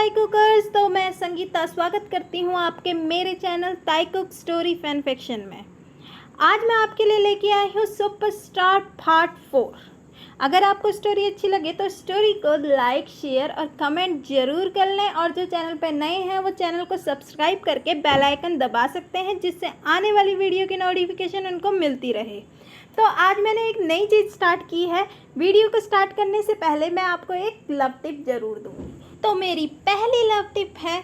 ताई कुकर्स। तो मैं संगीता स्वागत करती हूँ आपके मेरे चैनल ताई कुक स्टोरी फैन फिक्शन में। आज मैं आपके लिए लेके आई हूँ सुपरस्टार पार्ट 4। अगर आपको स्टोरी अच्छी लगे तो स्टोरी को लाइक, शेयर और कमेंट ज़रूर कर लें, और जो चैनल पर नए हैं वो चैनल को सब्सक्राइब करके बेल आइकन दबा सकते हैं, जिससे आने वाली वीडियो की नोटिफिकेशन उनको मिलती रहे। तो आज मैंने एक नई चीज़ स्टार्ट की है। वीडियो को स्टार्ट करने से पहले मैं आपको एक लव टिप ज़रूर दूँगी। तो मेरी पहली लव टिप है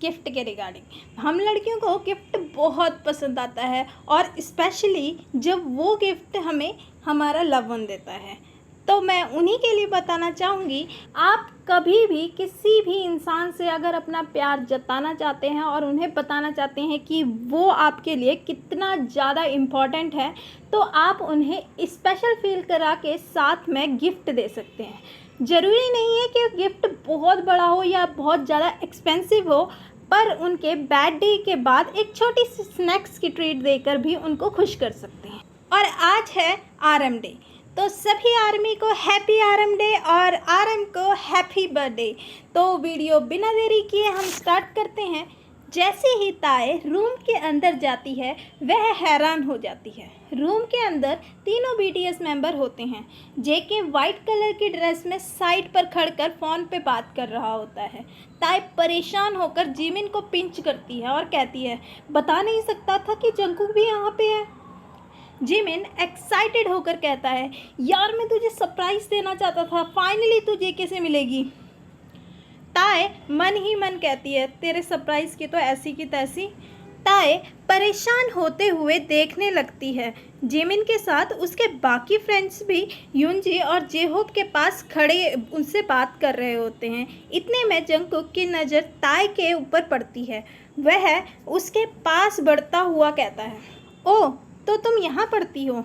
गिफ्ट के रिगार्डिंग। हम लड़कियों को गिफ्ट बहुत पसंद आता है, और स्पेशली जब वो गिफ्ट हमें हमारा लव वन देता है। तो मैं उन्हीं के लिए बताना चाहूँगी, आप कभी भी किसी भी इंसान से अगर अपना प्यार जताना चाहते हैं और उन्हें बताना चाहते हैं कि वो आपके लिए कितना ज़्यादा इम्पॉर्टेंट है, तो आप उन्हें स्पेशल फील करा के साथ में गिफ्ट दे सकते हैं। ज़रूरी नहीं है कि गिफ्ट बहुत बड़ा हो या बहुत ज़्यादा एक्सपेंसिव हो, पर उनके बर्थडे के बाद एक छोटी सी स्नैक्स की ट्रीट देकर भी उनको खुश कर सकते हैं। और आज है आरएम डे, तो सभी आर्मी को हैप्पी आरएम डे और आरएम को हैप्पी बर्थडे। तो वीडियो बिना देरी किए हम स्टार्ट करते हैं। जैसे ही ताए रूम के अंदर जाती है वह हैरान हो जाती है। रूम के अंदर तीनों बीटीएस मेंबर होते हैं। जेके वाइट कलर की ड्रेस में साइड पर खड़कर फ़ोन पे बात कर रहा होता है। ताए परेशान होकर जिमिन को पिंच करती है और कहती है, बता नहीं सकता था कि जंगकुक भी यहाँ पे है। जिमिन एक्साइटेड होकर कहता है, यार मैं तुझे सरप्राइज़ देना चाहता था, फाइनली तू जेके से मिलेगी। ताए मन ही मन कहती है, तेरे सरप्राइज़ की तो ऐसी की तैसी। ताए परेशान होते हुए देखने लगती है। जिमिन के साथ उसके बाकी फ्रेंड्स भी यूनजी और जेहोप के पास खड़े उनसे बात कर रहे होते हैं। इतने में जंगकुक की नज़र ताए के ऊपर पड़ती है। वह उसके पास बढ़ता हुआ कहता है, ओह तो तुम यहाँ पढ़ती हो।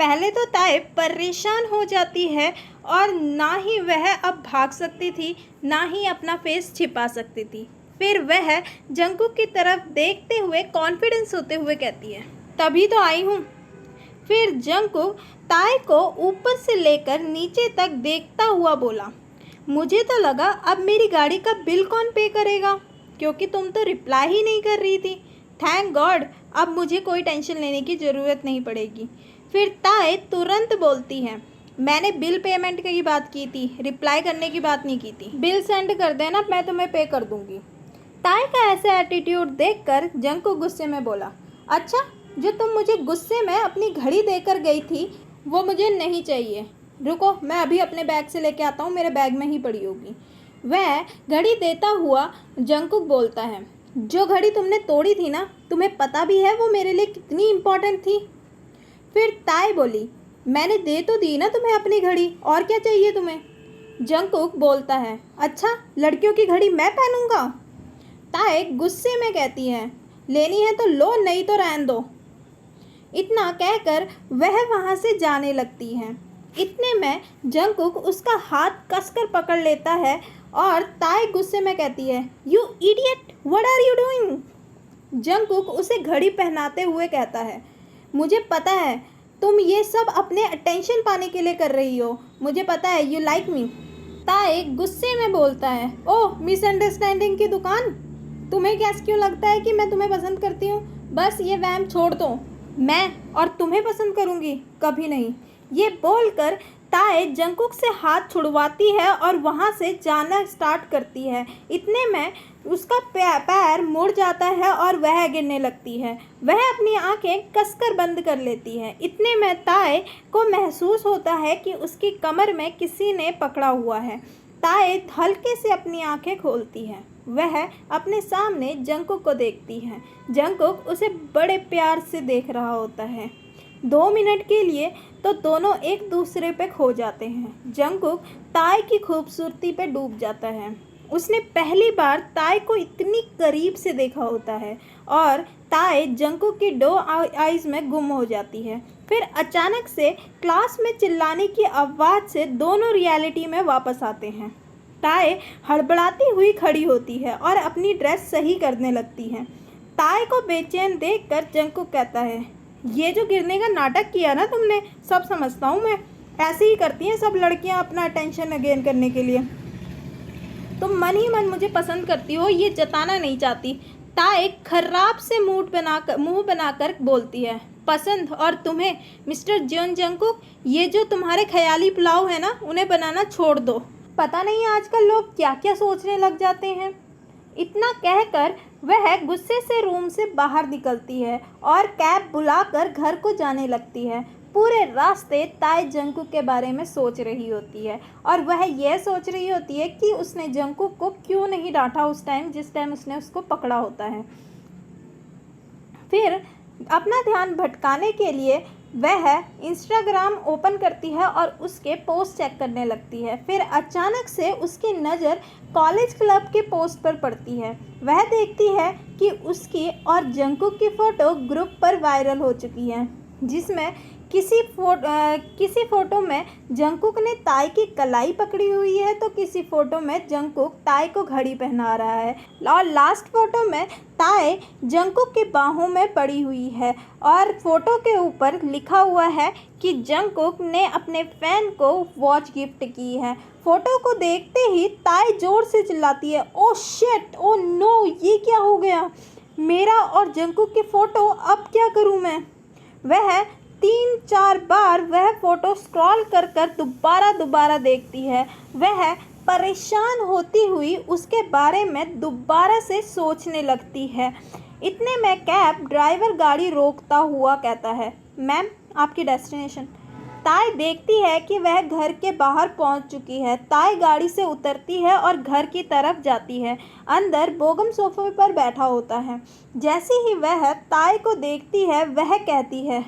पहले तो ताए परेशान हो जाती है, और ना ही वह अब भाग सकती थी, ना ही अपना फेस छिपा सकती थी। फिर वह जंगकुक की तरफ देखते हुए कॉन्फिडेंस होते हुए कहती है, तभी तो आई हूँ। फिर जंगकुक ताए को ऊपर से लेकर नीचे तक देखता हुआ बोला, मुझे तो लगा अब मेरी गाड़ी का बिल कौन पे करेगा, क्योंकि तुम तो रिप्लाई ही नहीं कर रही थी। थैंक गॉड, अब मुझे कोई टेंशन लेने की ज़रूरत नहीं पड़ेगी। फिर ताए तुरंत बोलती है, मैंने बिल पेमेंट की बात की थी, रिप्लाई करने की बात नहीं की थी। बिल सेंड कर देना, मैं तुम्हें पे कर दूंगी। ताए का ऐसा एटीट्यूड देखकर जंगकुक गुस्से में बोला, अच्छा जो तुम मुझे गुस्से में अपनी घड़ी देकर गई थी वो मुझे नहीं चाहिए। रुको, मैं अभी अपने बैग से लेके आता हूँ, मेरे बैग में ही पड़ी होगी। वह घड़ी देता हुआ जंगकुक बोलता है, जो घड़ी तुमने तोड़ी थी ना, तुम्हें पता भी है वो मेरे लिए कितनी इम्पोर्टेंट थी। फिर ताए बोली, मैंने दे तो दी ना तुम्हें अपनी घड़ी, और क्या चाहिए तुम्हें। जंगकुक बोलता है, अच्छा लड़कियों की घड़ी मैं पहनूंगा। ताए गुस्से में कहती है, लेनी है तो लो, नहीं तो रहने दो। इतना कहकर वह वहाँ से जाने लगती है। इतने में जंगकुक उसका हाथ कसकर पकड़ लेता है, और ताए गुस्से में कहती है, you idiot, what are you doing. Jungkook उसे घड़ी पहनाते हुए कहता है, मुझे पता है तुम ये सब अपने अटेंशन पाने के लिए कर रही हो, मुझे पता है, यू लाइक मी। ताए गुस्से में बोलता है, ओह मिसअंडरस्टैंडिंग की दुकान, तुम्हें क्या क्यों लगता है कि मैं तुम्हें पसंद करती हूँ। बस ये वहम छोड़ दो, मैं और तुम्हें पसंद करूँगी, कभी नहीं। ये बोलकर ताए जंगकुक से हाथ छुड़वाती है और वहाँ से जाना स्टार्ट करती है। इतने में उसका पैर मुड़ जाता है और वह गिरने लगती है। वह अपनी आंखें कसकर बंद कर लेती है। इतने में ताए को महसूस होता है कि उसकी कमर में किसी ने पकड़ा हुआ है। ताए हल्के से अपनी आंखें खोलती है। वह अपने सामने जंगकुक को देखती है। जंगकुक उसे बड़े प्यार से देख रहा होता है। 2 मिनट के लिए तो दोनों एक दूसरे पे खो जाते हैं। जंगकुक ताए की खूबसूरती पे डूब जाता है। उसने पहली बार ताए को इतनी करीब से देखा होता है, और ताए जंगकुक की 2 आइज़ में गुम हो जाती है। फिर अचानक से क्लास में चिल्लाने की आवाज़ से दोनों रियलिटी में वापस आते हैं। ताए हड़बड़ाती हुई खड़ी होती है और अपनी ड्रेस सही करने लगती है। ताए को बेचैन देखकर जंगकुक कहता है, ये जो गिरने का नाटक किया ना तुमने, सब समझता हूँ मैं, ऐसे ही करती हैं सब लड़कियाँ अपना अटेंशन गेन करने के लिए। तुम मन ही मन मुझे पसंद करती हो ये जताना नहीं चाहती। ताए खराब से मुंह बनाकर बोलती है। पसंद? और तुम्हें मिस्टर जियोन जंगकुक, ये जो तुम्हारे ख्याली पुलाव है ना, उन्हें बनाना छोड़ दो। पता नहीं आजकल लोग क्या क्या सोचने लग जाते हैं। इतना कहकर वह गुस्से से रूम से बाहर निकलती है और कैब बुलाकर घर को जाने लगती है। पूरे रास्ते ताए जंगकुक के बारे में सोच रही होती है और वह यह सोच रही होती है कि उसने जंगकुक को क्यों नहीं डांटा उस टाइम जिस टाइम उसने उसको पकड़ा होता है। फिर अपना ध्यान भटकाने के लिए वह इंस्टाग्राम ओपन करती है और उसके पोस्ट चेक करने लगती है। फिर अचानक से उसकी नज़र कॉलेज क्लब के पोस्ट पर पड़ती है। वह देखती है कि उसकी और जंगकुक की फ़ोटो ग्रुप पर वायरल हो चुकी है, जिसमें किसी फ़ोटो में जंगकुक ने ताए की कलाई पकड़ी हुई है तो किसी फ़ोटो में जंगकुक ताए को घड़ी पहना रहा है और लास्ट फ़ोटो में ताए जंगकुक की बाहों में पड़ी हुई है और फ़ोटो के ऊपर लिखा हुआ है कि जंगकुक ने अपने फ़ैन को वॉच गिफ्ट की है। फ़ोटो को देखते ही ताए ज़ोर से चिल्लाती है, ओ शिट, ओ नो, ये क्या हो गया? मेरा और जंगकुक की फ़ोटो, अब क्या करूँ मैं? वह 3-4 बार वह फ़ोटो स्क्रॉल कर दोबारा देखती है। वह परेशान होती हुई उसके बारे में दोबारा से सोचने लगती है। इतने में कैब ड्राइवर गाड़ी रोकता हुआ कहता है, मैम, आपकी डेस्टिनेशन। ताए देखती है कि वह घर के बाहर पहुंच चुकी है। ताए गाड़ी से उतरती है और घर की तरफ जाती है। अंदर बोगम सोफे पर बैठा होता है। जैसे ही वह ताए को देखती है वह कहती है,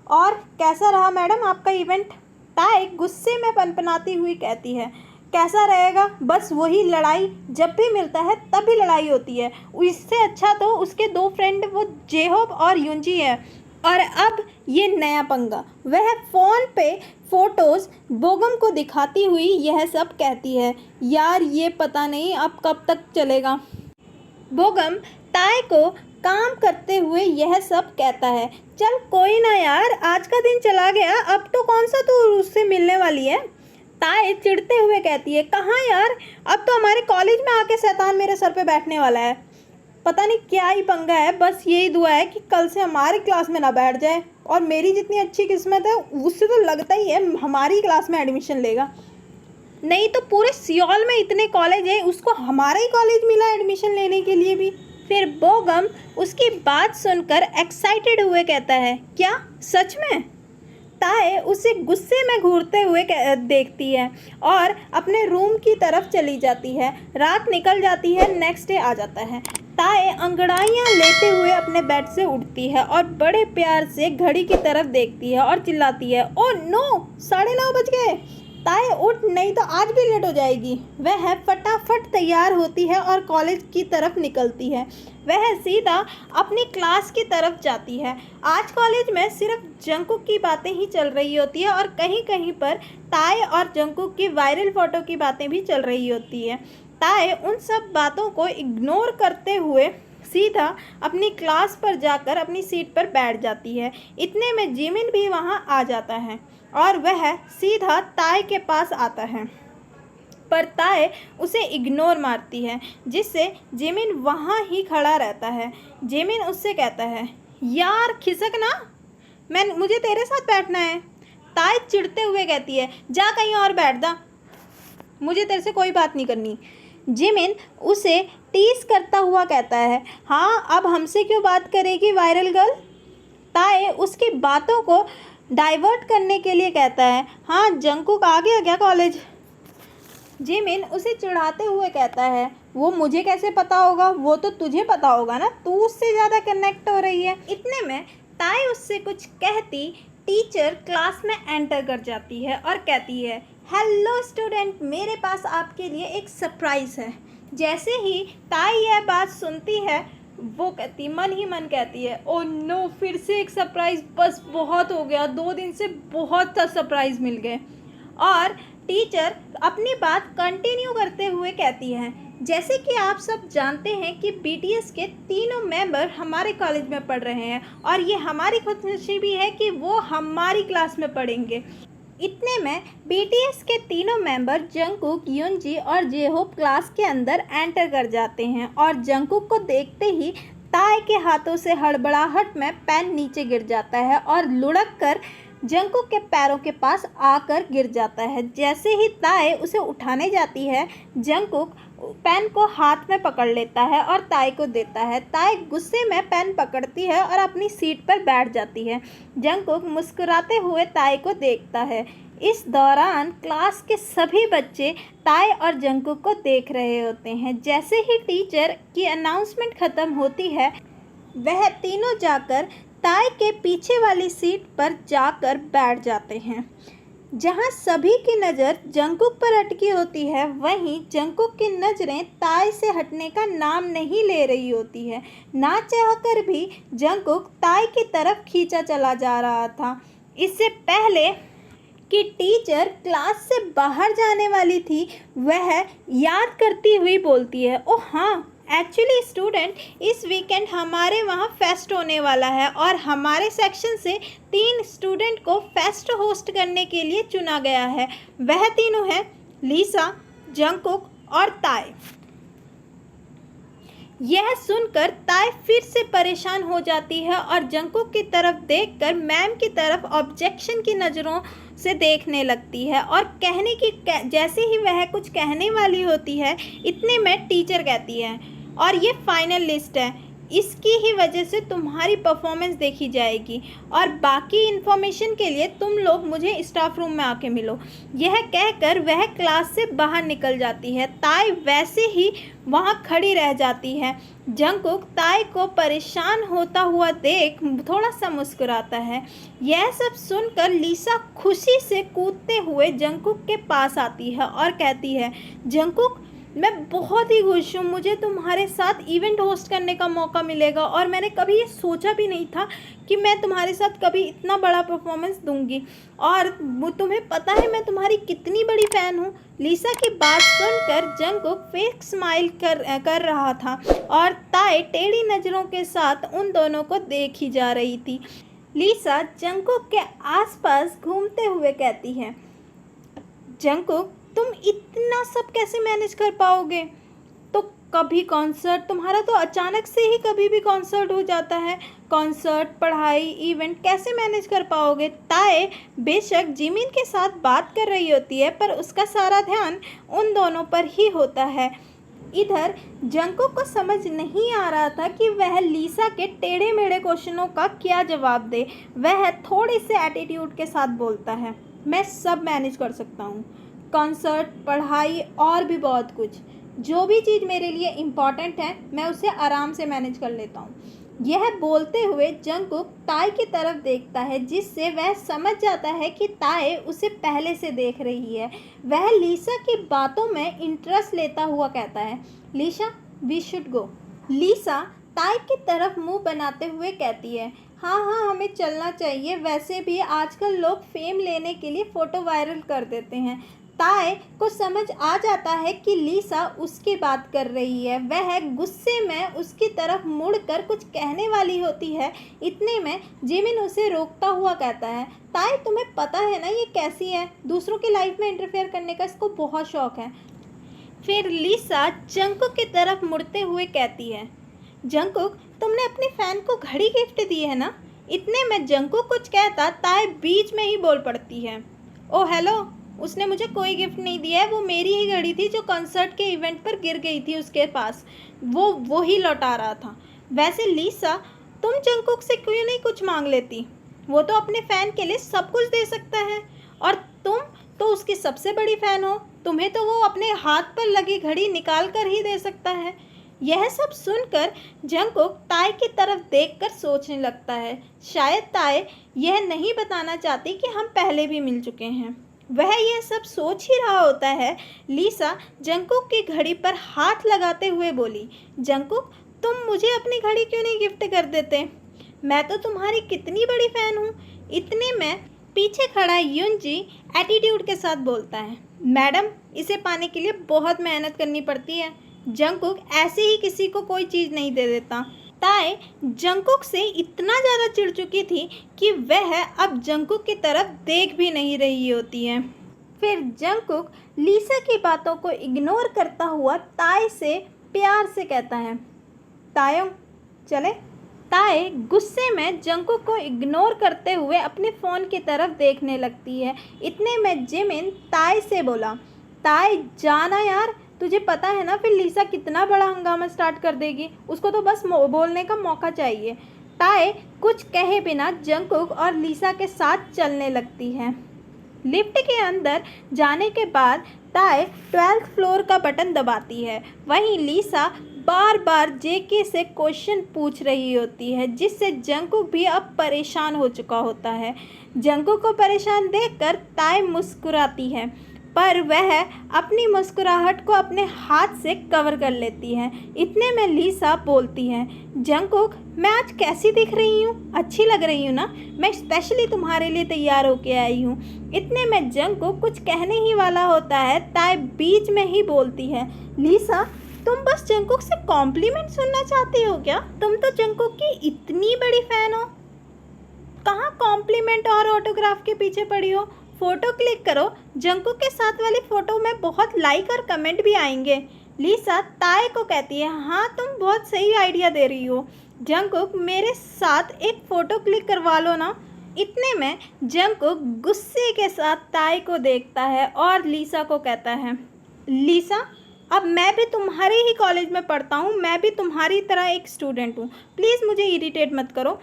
और कैसा रहा मैडम आपका इवेंट? ताए गुस्से में पनपनाती हुई कहती है, कैसा रहेगा, बस वही लड़ाई, जब भी मिलता है तभी लड़ाई होती है। इससे अच्छा तो उसके 2 फ्रेंड वो जेहोब और युंजी है, और अब ये नया पंगा। वह फ़ोन पे फ़ोटोज़ बोगम को दिखाती हुई यह सब कहती है, यार ये पता नहीं अब कब तक चलेगा। बोगम ताए को काम करते हुए यह सब कहता है, चल कोई ना यार, आज का दिन चला गया, अब तो कौन सा तू उससे मिलने वाली है? ताए चिढ़ते हुए कहती है, कहाँ यार, अब तो हमारे कॉलेज में आके शैतान मेरे सर पे बैठने वाला है। पता नहीं क्या ही पंगा है, बस यही दुआ है कि कल से हमारी क्लास में ना बैठ जाए, और मेरी जितनी अच्छी किस्मत है उससे तो लगता ही है हमारी क्लास में एडमिशन लेगा, नहीं तो पूरे सियोल में इतने कॉलेज हैं, उसको हमारा ही कॉलेज मिला एडमिशन लेने के लिए भी। फिर बोगम उसकी बात सुनकर एक्साइटेड हुए कहता है, क्या सच में? ताए उसे गुस्से में घूरते हुए देखती है और अपने रूम की तरफ चली जाती है। रात निकल जाती है, नेक्स्ट डे आ जाता है। ताए अंगड़ाइयाँ लेते हुए अपने बेड से उठती है और बड़े प्यार से घड़ी की तरफ देखती है और चिल्लाती है, ओ नो, 9:30 बज गए। ताए उठ, नहीं तो आज भी लेट हो जाएगी। वह फटाफट तैयार होती है और कॉलेज की तरफ निकलती है। वह सीधा अपनी क्लास की तरफ जाती है। आज कॉलेज में सिर्फ जंगकुक की बातें ही चल रही होती है और कहीं कहीं पर ताए और जंगकुक की वायरल फ़ोटो की बातें भी चल रही होती है। ताए उन सब बातों को इग्नोर करते हुए सीधा अपनी क्लास पर जाकर अपनी सीट पर बैठ जाती है। इतने में जिमिन भी वहाँ आ जाता है और वह सीधा ताए के पास आता है, पर ताए उसे इग्नोर मारती है, जिससे जिमिन वहाँ ही खड़ा रहता है। जिमिन उससे कहता है, यार खिसक ना, मुझे तेरे साथ बैठना है। ताए चिढ़ते हुए कहती है, जा कहीं और बैठ जा, मुझे तेरे से कोई बात नहीं करनी। जिमिन उसे टीस करता हुआ कहता है, हाँ अब हमसे क्यों बात करेगी वायरल गर्ल? ताए उसकी बातों को डाइवर्ट करने के लिए कहता है, हाँ जंगकुक आ गया क्या कॉलेज? जिमिन उसे चिढ़ाते हुए कहता है, वो मुझे कैसे पता होगा, वो तो तुझे पता होगा ना, तू उससे ज़्यादा कनेक्ट हो रही है। इतने में ताए उससे कुछ कहती टीचर क्लास में एंटर कर जाती है और कहती है, हेलो स्टूडेंट, मेरे पास आपके लिए एक सरप्राइज़ है। जैसे ही ताए यह बात सुनती है वो मन ही मन कहती है, ओ नो, फिर से एक सरप्राइज़, बस बहुत हो गया, 2 दिन से बहुत सा सरप्राइज़ मिल गए। और टीचर अपनी बात कंटिन्यू करते हुए कहती है, जैसे कि आप सब जानते हैं कि BTS के तीनों मेंबर हमारे कॉलेज में पढ़ रहे हैं और ये हमारी खुशनसीबी है कि वो हमारी क्लास में पढ़ेंगे। इतने में बीटीएस के तीनों मेंबर जंगकुक, यूनजी और जेहोप क्लास के अंदर एंटर कर जाते हैं और जंगकुक को देखते ही ताए के हाथों से हड़बड़ाहट में पेन नीचे गिर जाता है और लुढ़क कर जंगकुक के पैरों के पास आकर गिर जाता है। जैसे ही ताए उसे उठाने जाती है, जंगकुक पेन को हाथ में पकड़ लेता है और ताए को देता है। ताए गुस्से में पेन पकड़ती है और अपनी सीट पर बैठ जाती है। जंगकुक मुस्कुराते हुए ताए को देखता है। इस दौरान क्लास के सभी बच्चे ताए और जंगकुक को देख रहे होते हैं। जैसे ही टीचर की अनाउंसमेंट ख़त्म होती है, वह तीनों जाकर ताए के पीछे वाली सीट पर जाकर बैठ जाते हैं। जहां सभी की नज़र जंगकुक पर अटकी होती है, वहीं जंगकुक की नज़रें ताए से हटने का नाम नहीं ले रही होती है। ना चाहकर भी जंगकुक ताए की तरफ खींचा चला जा रहा था। इससे पहले कि टीचर क्लास से बाहर जाने वाली थी, वह याद करती हुई बोलती है, ओह हाँ, एक्चुअली स्टूडेंट, इस वीकेंड हमारे वहाँ फेस्ट होने वाला है और हमारे सेक्शन से 3 स्टूडेंट को फेस्ट होस्ट करने के लिए चुना गया है। वह तीनों हैं लीसा, जंगकुक और ताए। यह सुनकर ताए फिर से परेशान हो जाती है और जंगकुक की तरफ देखकर मैम की तरफ ऑब्जेक्शन की नज़रों से देखने लगती है और कहने की जैसे ही वह कुछ कहने वाली होती है, इतने में टीचर कहती है, और ये फाइनल लिस्ट है, इसकी ही वजह से तुम्हारी परफॉर्मेंस देखी जाएगी और बाकी इन्फॉर्मेशन के लिए तुम लोग मुझे स्टाफ रूम में आके मिलो। यह कहकर वह क्लास से बाहर निकल जाती है। ताए वैसे ही वहाँ खड़ी रह जाती है। जंगकुक ताए को परेशान होता हुआ देख थोड़ा सा मुस्कुराता है। यह सब सुनकर लीसा खुशी से कूदते हुए जंगकुक के पास आती है और कहती है, जंगकुक, मैं बहुत ही खुश हूँ, मुझे तुम्हारे साथ इवेंट होस्ट करने का मौका मिलेगा और मैंने कभी ये सोचा भी नहीं था कि मैं तुम्हारे साथ कभी इतना बड़ा परफॉर्मेंस दूंगी, और तुम्हें पता है मैं तुम्हारी कितनी बड़ी फ़ैन हूँ। लीसा की बात सुनकर जंगकुक फेक स्माइल कर रहा था और ताए टेढ़ी नज़रों के साथ उन दोनों को देखी जा रही थी। लीसा जंगकुक के आसपास घूमते हुए कहती है, जंगकुक, तुम इतना सब कैसे मैनेज कर पाओगे? तो कभी कॉन्सर्ट, तुम्हारा तो अचानक से ही कभी भी कॉन्सर्ट हो जाता है। कॉन्सर्ट, पढ़ाई, इवेंट कैसे मैनेज कर पाओगे? ताए बेशक जिमिन के साथ बात कर रही होती है, पर उसका सारा ध्यान उन दोनों पर ही होता है। इधर जंगकुक को समझ नहीं आ रहा था कि वह लीसा के टेढ़े मेढ़े क्वेश्चनों का क्या जवाब दे। वह थोड़े से एटीट्यूड के साथ बोलता है, मैं सब मैनेज कर सकता हूँ, कॉन्सर्ट, पढ़ाई और भी बहुत कुछ। जो भी चीज़ मेरे लिए इम्पॉर्टेंट है, मैं उसे आराम से मैनेज कर लेता हूँ। यह बोलते हुए जंगकुक ताए की तरफ देखता है, जिससे वह समझ जाता है कि ताए उसे पहले से देख रही है। वह लीसा की बातों में इंटरेस्ट लेता हुआ कहता है, लीसा, वी शुड गो। लीसा ताए की तरफ मुंह बनाते हुए कहती है, हाँ हाँ, हमें चलना चाहिए, वैसे भी आजकल लोग फेम लेने के लिए फ़ोटो वायरल कर देते हैं। ताए को समझ आ जाता है कि लीसा उसकी बात कर रही है। वह गुस्से में उसकी तरफ मुड़कर कुछ कहने वाली होती है। इतने में जिमिन उसे रोकता हुआ कहता है, ताए, तुम्हें पता है ना ये कैसी है, दूसरों की लाइफ में इंटरफेयर करने का इसको बहुत शौक है। फिर लीसा जंगकुक की तरफ मुड़ते हुए कहती है, जंगकुक, तुमने अपने फ़ैन को घड़ी गिफ्ट दी है ना? इतने में जंगकुक कुछ कहता, ताए बीच में ही बोल पड़ती है, ओ हेलो, उसने मुझे कोई गिफ्ट नहीं दिया है, वो मेरी ही घड़ी थी जो कॉन्सर्ट के इवेंट पर गिर गई थी उसके पास, वो ही लौटा रहा था। वैसे लीसा, तुम जंगकुक से क्यों नहीं कुछ मांग लेती? वो तो अपने फ़ैन के लिए सब कुछ दे सकता है, और तुम तो उसकी सबसे बड़ी फ़ैन हो, तुम्हें तो वो अपने हाथ पर लगी घड़ी निकाल कर ही दे सकता है। यह सब सुनकर जंगकुक ताए की तरफ देखकर सोचने लगता है, शायद ताए यह नहीं बताना चाहती कि हम पहले भी मिल चुके हैं। वह यह सब सोच ही रहा होता है, लीसा जंगकुक की घड़ी पर हाथ लगाते हुए बोली, जंगकुक, तुम मुझे अपनी घड़ी क्यों नहीं गिफ्ट कर देते? मैं तो तुम्हारी कितनी बड़ी फ़ैन हूँ। इतने में पीछे खड़ा यूनजी एटीट्यूड के साथ बोलता है, मैडम, इसे पाने के लिए बहुत मेहनत करनी पड़ती है। जंगकुक ऐसे ही किसी को कोई चीज़ नहीं दे देता। ताए जंकुक से इतना ज़्यादा चिढ़ चुकी थी कि वह अब जंकुक की तरफ देख भी नहीं रही होती है। फिर जंकुक लीसा की बातों को इग्नोर करता हुआ ताए से प्यार से कहता है, तायोंग चले। ताए गुस्से में जंकुक को इग्नोर करते हुए अपने फ़ोन की तरफ देखने लगती है। इतने में जिमिन ताए से बोला, ताए जाना यार, तुझे पता है ना फिर लीसा कितना बड़ा हंगामा स्टार्ट कर देगी, उसको तो बस बोलने का मौका चाहिए। ताए कुछ कहे बिना जंकुक और लीसा के साथ चलने लगती है। लिफ्ट के अंदर जाने के बाद ताए 12th फ्लोर का बटन दबाती है। वहीं लीसा बार बार जेके से क्वेश्चन पूछ रही होती है, जिससे जंकुक भी अब परेशान हो चुका होता है। जंकुक को परेशान देखकर ताए मुस्कुराती है, पर वह अपनी मुस्कुराहट को अपने हाथ से कवर कर लेती है। इतने में लीसा बोलती है, जंकुक मैं आज कैसी दिख रही हूँ, अच्छी लग रही हूँ ना, मैं स्पेशली तुम्हारे लिए तैयार होके आई हूँ। इतने में जंकुक कुछ कहने ही वाला होता है, ताए बीच में ही बोलती है, लीसा तुम बस जंकुक से कॉम्प्लीमेंट सुनना चाहती हो क्या? तुम तो जंकुक की इतनी बड़ी फ़ैन हो, कहाँ कॉम्प्लीमेंट और ऑटोग्राफ के पीछे पड़ी हो? फ़ोटो क्लिक करो, जंकुक के साथ वाली फ़ोटो में बहुत लाइक और कमेंट भी आएंगे। लीसा ताए को कहती है, हाँ तुम बहुत सही आइडिया दे रही हो, जंकुक मेरे साथ एक फ़ोटो क्लिक करवा लो ना। इतने में जंकुक गुस्से के साथ ताए को देखता है और लीसा को कहता है, लीसा अब मैं भी तुम्हारे ही कॉलेज में पढ़ता हूँ, मैं भी तुम्हारी तरह एक स्टूडेंट हूँ, प्लीज़ मुझे इरिटेट मत करो।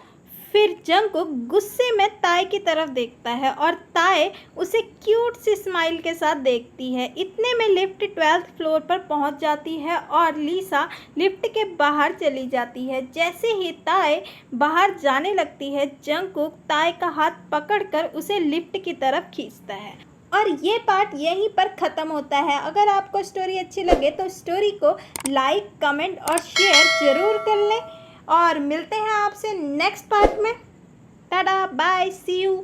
फिर जंकुक गुस्से में ताए की तरफ देखता है और ताए उसे क्यूट सी स्माइल के साथ देखती है। इतने में लिफ्ट 12th फ्लोर पर पहुंच जाती है और लीसा लिफ्ट के बाहर चली जाती है। जैसे ही ताए बाहर जाने लगती है, जंकुक ताए का हाथ पकड़कर उसे लिफ्ट की तरफ खींचता है। और ये पार्ट यहीं पर ख़त्म होता है। अगर आपको स्टोरी अच्छी लगे तो स्टोरी को लाइक, कमेंट और शेयर ज़रूर कर लें और मिलते हैं आपसे नेक्स्ट पार्ट में। Tata, bye, see you.